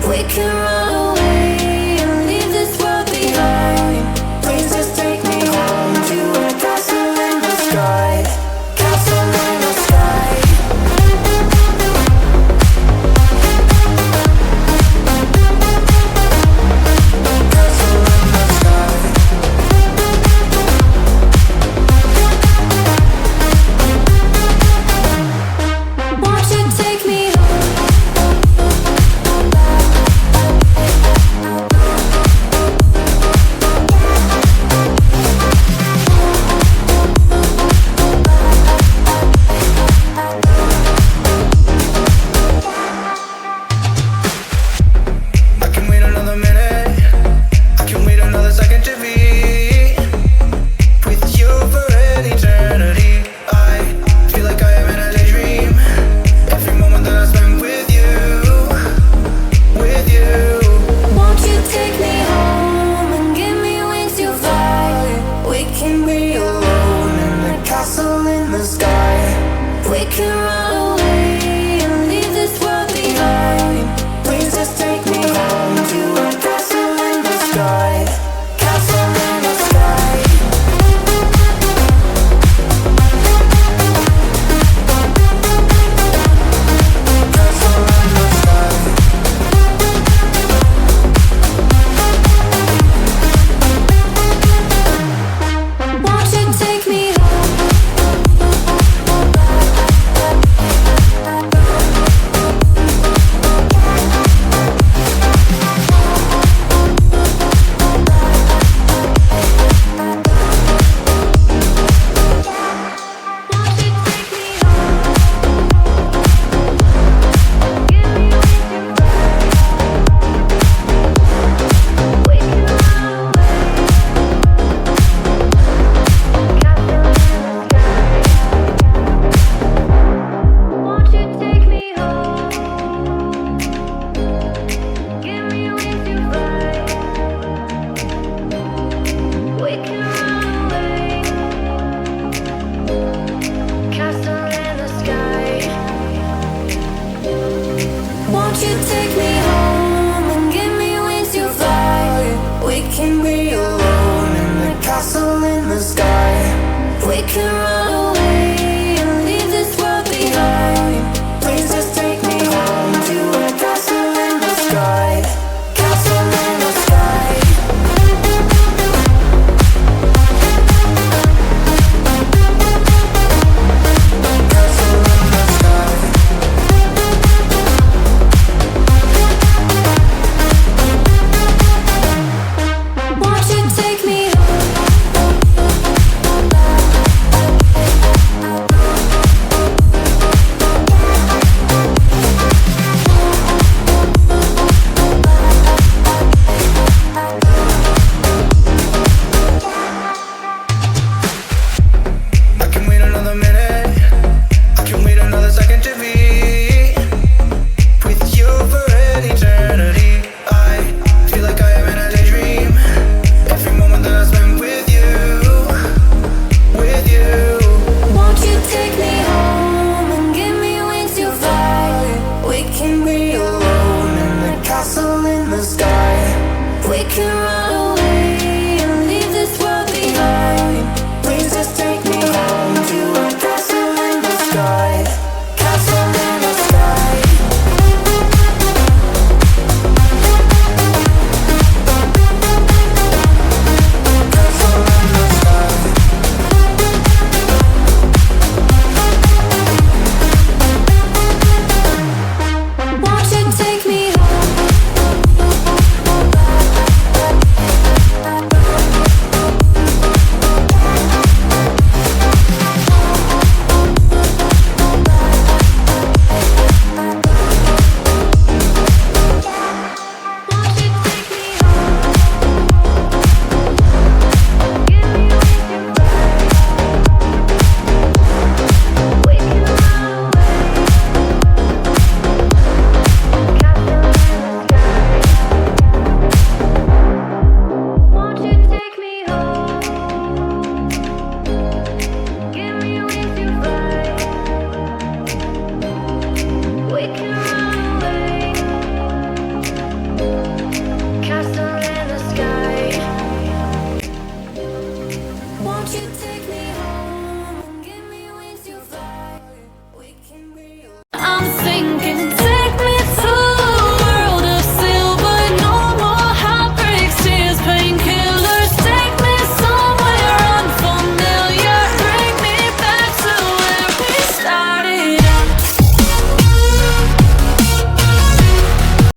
We can run away and leave this world behind. Please just take me home to a castle in the sky. Castle in the sky. Castle in the sky. Won't you take me home? I can wait another minute. I can wait another second to be with you for an eternity. I feel like I am in a daydream. Every moment that I spend with you, with you. Won't you take me home and give me wings to fly? We can be alone in the castle in the sky. We can run away and leave this world behind. Please just take me home to a castle in the sky. Castle in the sky. Castle in the sky. Won't you take me home? Won't you take me home? Give me wings to fly. We can run away. Castle in the sky. Won't you take me home? Give me wings to fly. We can run away. Castle in the sky. Won't you take me home and give me wings to fly? We can be alone.